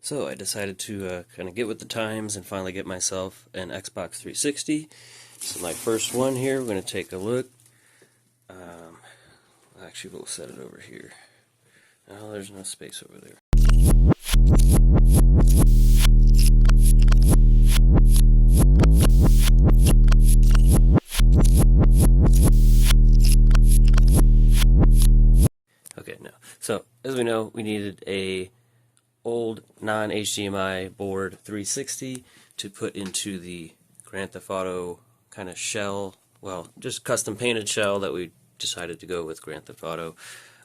So I decided to kind of get with the times and finally get myself an Xbox 360. This is my first one here. We're going to take a look. Actually, we'll set it over here. Oh, there's no space over there. Okay, now, so as we know, we needed a old non-HDMI board 360 to put into the Grand Theft Auto kind of shell, well, just custom painted shell that we decided to go with Grand Theft Auto.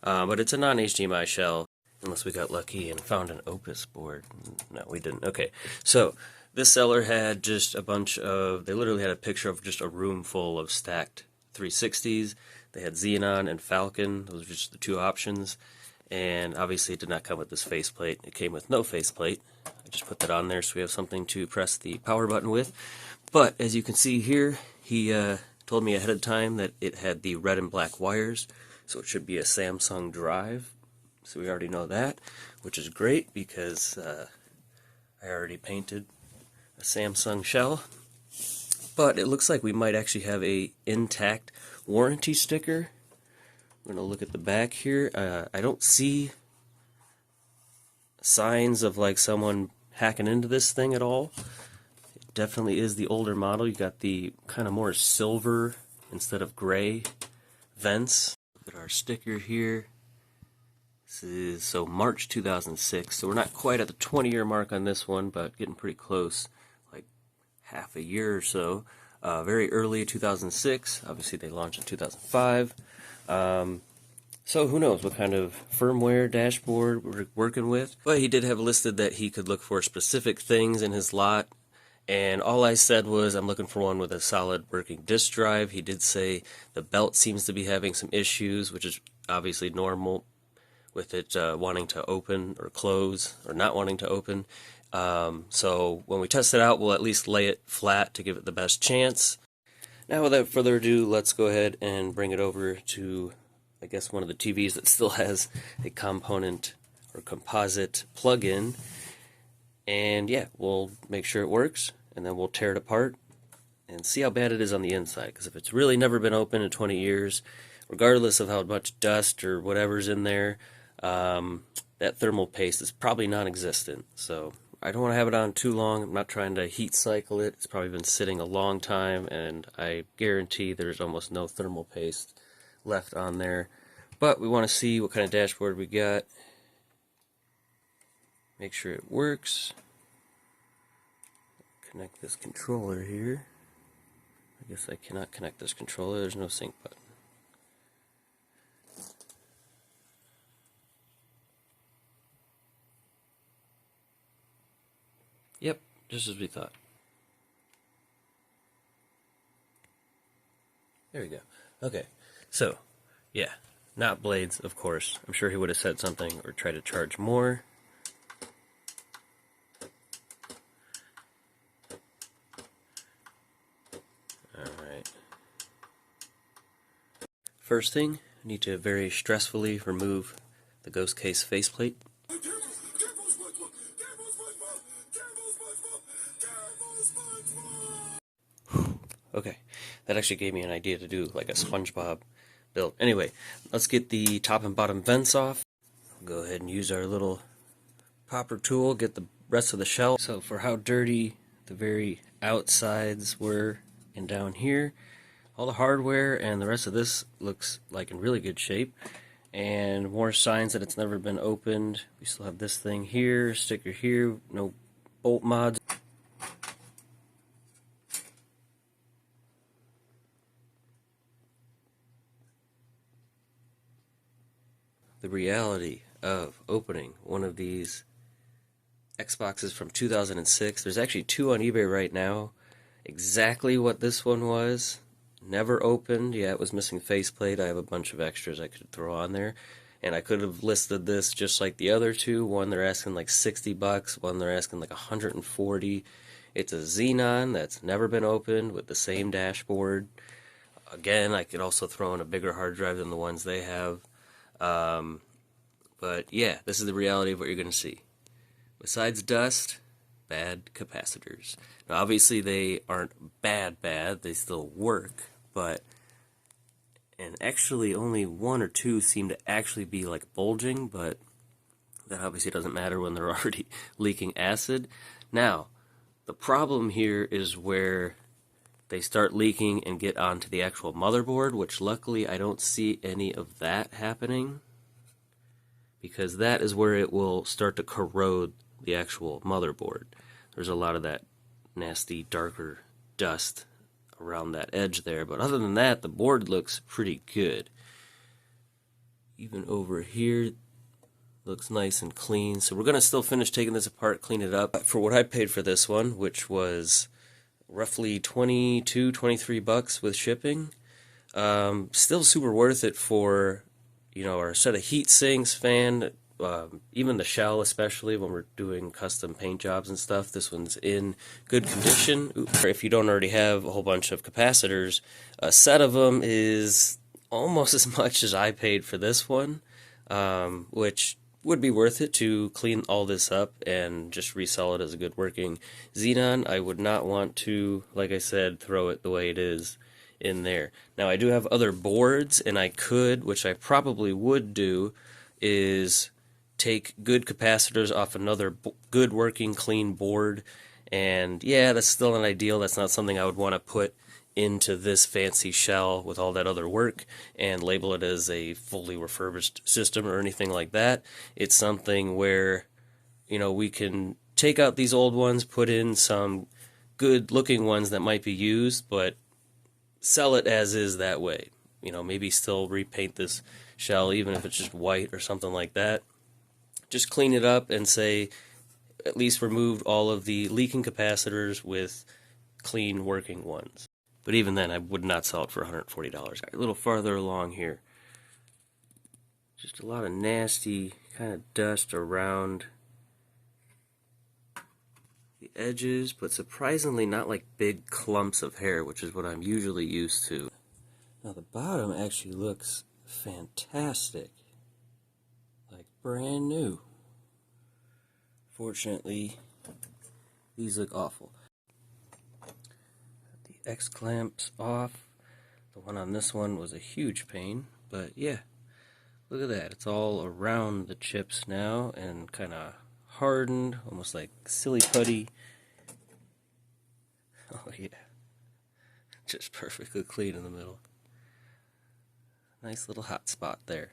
But it's a non-HDMI shell, unless we got lucky and found an Opus board. No, we didn't. Okay, so this seller had just a bunch of, they literally had a picture of just a room full of stacked 360s. They had Xenon and Falcon. Those were just the two options. And obviously it did not come with this faceplate. It came with no faceplate. I just put that on there so we have something to press the power button with. But as you can see here, he told me ahead of time that it had the red and black wires, so it should be a Samsung drive. So we already know that, which is great because I already painted a Samsung shell. But it looks like we might actually have a intact warranty sticker. We're going to look at the back here. I don't see signs of like someone hacking into this thing at all. It definitely is the older model. You got the kind of more silver instead of gray vents. Look at our sticker here. This is so March 2006. So we're not quite at the 20-year mark on this one, but getting pretty close, like half a year or so. Very early 2006. Obviously they launched in 2005. So who knows what kind of firmware dashboard we're working with. But he did have listed that he could look for specific things in his lot. And all I said was I'm looking for one with a solid working disk drive. He did say the belt seems to be having some issues, which is obviously normal with it wanting to open or close or not wanting to open. So when we test it out, we'll at least lay it flat to give it the best chance. Now without further ado, let's go ahead and bring it over to, I guess, one of the TVs that still has a component or composite plug-in. And yeah, we'll make sure it works, and then we'll tear it apart and see how bad it is on the inside. Because if it's really never been open in 20 years, regardless of how much dust or whatever's in there, that thermal paste is probably non-existent. So I don't want to have it on too long. I'm not trying to heat cycle it. It's probably been sitting a long time, and I guarantee there's almost no thermal paste left on there. But we want to see what kind of dashboard we got. Make sure it works. Connect this controller here. I guess I cannot connect this controller. There's no sync button. Yep, just as we thought. There we go. Okay, so, yeah, not blades, of course. I'm sure he would have said something or tried to charge more. Alright. First thing, I need to very stressfully remove the ghost case faceplate. Okay, that actually gave me an idea to do like a SpongeBob build. Anyway, let's get the top and bottom vents off. We'll go ahead and use our little popper tool, get the rest of the shell. So for how dirty the very outsides were and down here, all the hardware and the rest of this looks like in really good shape. And more signs that it's never been opened. We still have this thing here, sticker here, no bolt mods. The reality of opening one of these Xboxes from 2006. There's actually two on eBay right now. Exactly what this one was. Never opened. Yeah, it was missing faceplate. I have a bunch of extras I could throw on there. And I could have listed this just like the other two. One they're asking like $60, one they're asking like $140. It's a Xenon that's never been opened with the same dashboard. Again, I could also throw in a bigger hard drive than the ones they have. But yeah, this is the reality of what you're going to see. Besides dust, bad capacitors. Now obviously they aren't bad, they still work, but, and actually only one or two seem to actually be like bulging, but that obviously doesn't matter when they're already leaking acid. Now, the problem here is where they start leaking and get onto the actual motherboard, which luckily I don't see any of that happening, because that is where it will start to corrode the actual motherboard. There's a lot of that nasty darker dust around that edge there, but other than that, the board looks pretty good. Even over here looks nice and clean. So we're going to still finish taking this apart, clean it up. For what I paid for this one, which was roughly 22, 23 bucks with shipping, still super worth it for, you know, our set of heat sinks, fan, even the shell, especially when we're doing custom paint jobs and stuff. This one's in good condition. If you don't already have a whole bunch of capacitors, a set of them is almost as much as I paid for this one, which would be worth it to clean all this up and just resell it as a good working Xenon. I would not want to, like I said, throw it the way it is in there. Now I do have other boards, and I could, which I probably would do, is take good capacitors off another good working clean board, and yeah, that's still an ideal. That's not something I would want to put into this fancy shell with all that other work and label it as a fully refurbished system or anything like that. It's something where, you know, we can take out these old ones, put in some good looking ones that might be used, but sell it as is that way. You know, maybe still repaint this shell even if it's just white or something like that. Just clean it up and say at least removed all of the leaking capacitors with clean working ones. But even then, I would not sell it for $140. A little farther along here, just a lot of nasty kind of dust around the edges, but surprisingly not like big clumps of hair, which is what I'm usually used to. Now the bottom actually looks fantastic, like brand new. Fortunately, these look awful. X clamps off. The one on this one was a huge pain, but yeah, look at that. It's all around the chips now and kind of hardened, almost like silly putty. Oh yeah, just perfectly clean in the middle. Nice little hot spot there.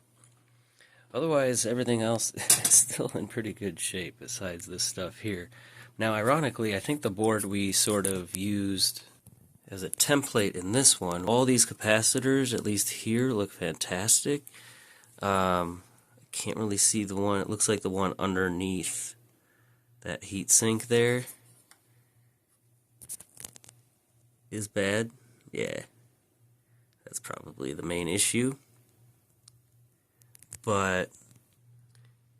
Otherwise, everything else is still in pretty good shape besides this stuff here. Now, ironically, I think the board we sort of used as a template in this one, all these capacitors, at least here, look fantastic. I can't really see the one, it looks like the one underneath that heat sink there is bad. Yeah, that's probably the main issue. But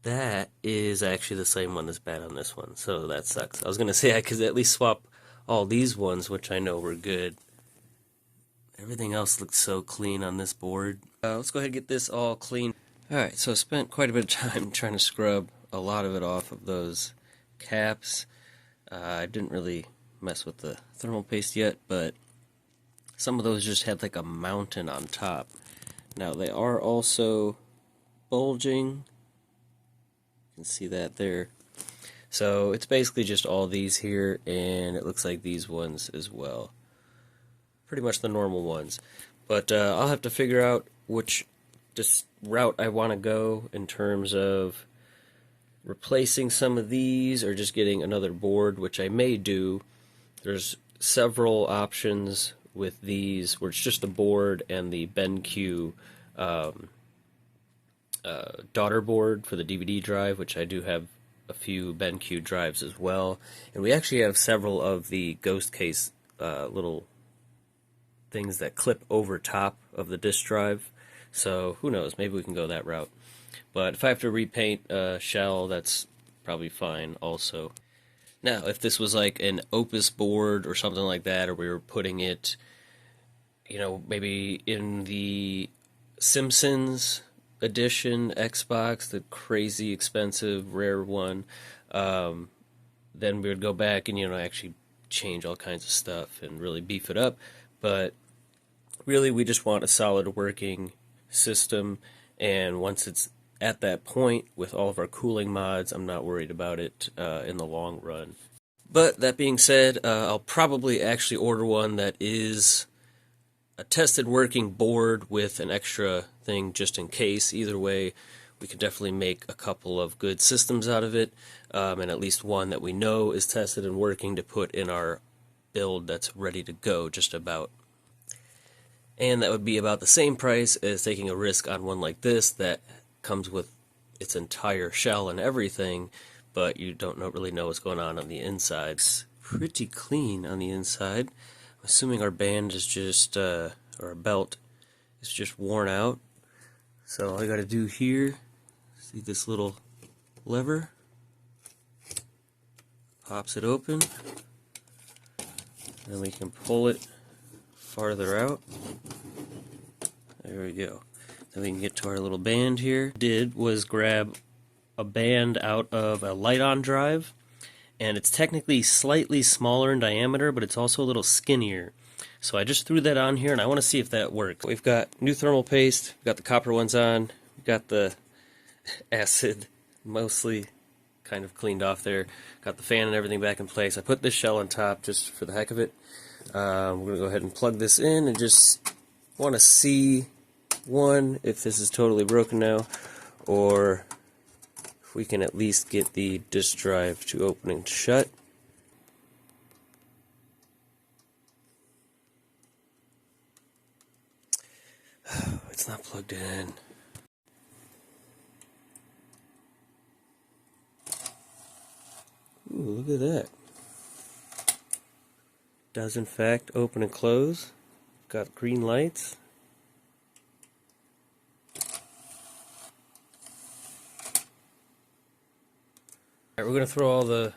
that is actually the same one that's bad on this one, so that sucks. I was going to say I could at least swap all these ones, which I know were good. Everything else looks so clean on this board. Let's go ahead and get this all clean. Alright, so I spent quite a bit of time trying to scrub a lot of it off of those caps. I didn't really mess with the thermal paste yet, but some of those just had like a mountain on top. Now they are also bulging. You can see that there. So it's basically just all these here, and it looks like these ones as well. Pretty much the normal ones. But I'll have to figure out which route I want to go in terms of replacing some of these or just getting another board, which I may do. There's several options with these where it's just the board and the BenQ daughter board for the DVD drive, which I do have a few BenQ drives as well, and we actually have several of the ghost case little things that clip over top of the disk drive, so who knows, maybe we can go that route. But if I have to repaint a shell, that's probably fine also. Now, if this was like an Opus board or something like that, or we were putting it, you know, maybe in the Simpsons edition Xbox, the crazy expensive rare one, Then we would go back and, actually change all kinds of stuff and really beef it up. But really, we just want a solid working system, and once it's at that point with all of our cooling mods, I'm not worried about it in the long run. But that being said, I'll probably actually order one that is a tested working board with an extra thing just in case. Either way, we can definitely make a couple of good systems out of it, and at least one that we know is tested and working to put in our build that's ready to go just about. And that would be about the same price as taking a risk on one like this that comes with its entire shell and everything, but you don't really know what's going on the inside. It's pretty clean on the inside. I'm assuming our band is just, or our belt is just worn out. So all I gotta do here, see this little lever, pops it open, and we can pull it farther out. There we go. Then we can get to our little band here. Did was grab a band out of a light-on drive, and it's technically slightly smaller in diameter, but it's also a little skinnier. So I just threw that on here, and I want to see if that works. We've got new thermal paste, we've got the copper ones on, we've got the acid mostly kind of cleaned off there, got the fan and everything back in place. I put this shell on top just for the heck of it. We're going to go ahead and plug this in and just want to see, one, if this is totally broken now, or if we can at least get the disk drive to open and shut. It's not plugged in. Ooh, look at that. Does in fact open and close. Got green lights. Alright, we're going to throw all the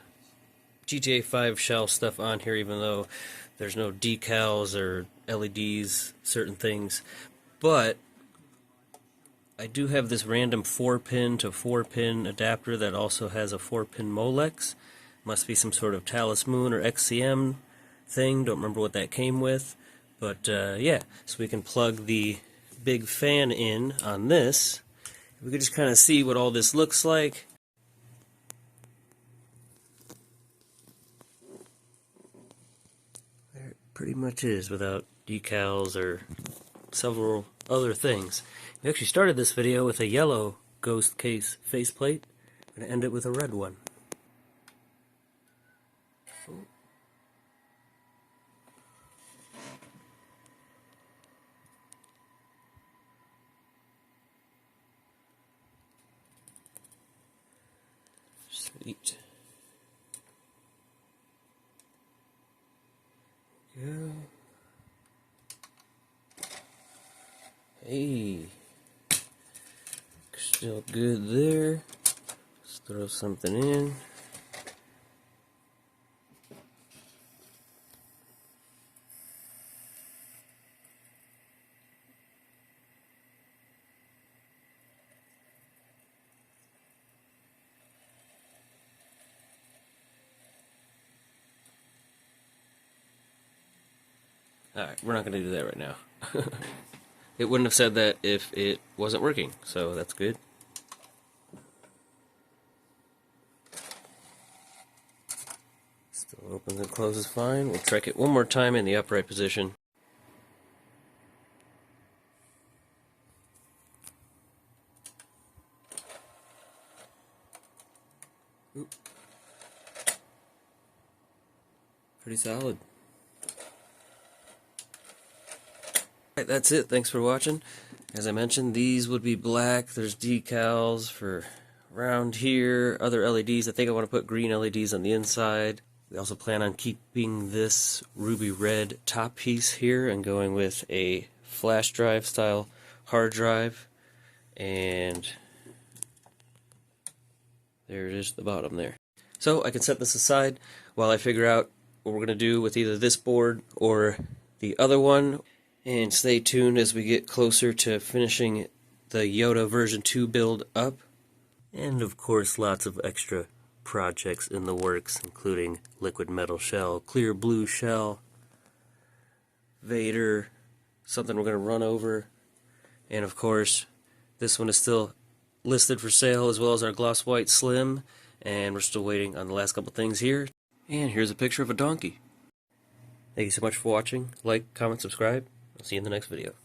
GTA 5 shell stuff on here, even though there's no decals or LEDs, certain things. But I do have this random 4-pin to 4-pin adapter that also has a 4-pin Molex. Must be some sort of Talisman or XCM thing. Don't remember what that came with. But yeah, so we can plug the big fan in on this. We can just kind of see what all this looks like. There it pretty much is, without decals or several other things. We actually started this video with a yellow ghost case faceplate. I'm going to end it with a red one. Sweet. Yeah. Hey. Still good there. Let's throw something in. Alright, we're not going to do that right now. It wouldn't have said that if it wasn't working, so that's good. Still opens and closes fine. We'll check it one more time in the upright position. Oop. Pretty solid. Alright, that's it. Thanks for watching. As I mentioned, these would be black. There's decals for around here, other LEDs. I think I want to put green LEDs on the inside. We also plan on keeping this ruby red top piece here and going with a flash drive style hard drive. And there it is at the bottom there. So I can set this aside while I figure out what we're going to do with either this board or the other one. And stay tuned as we get closer to finishing the Yoda version 2 build up. And of course lots of extra projects in the works, including liquid metal shell, clear blue shell, Vader, something we're going to run over, and of course this one is still listed for sale, as well as our gloss white slim, and we're still waiting on the last couple things here. And here's a picture of a donkey. Thank you so much for watching. Like, comment, subscribe. I'll see you in the next video.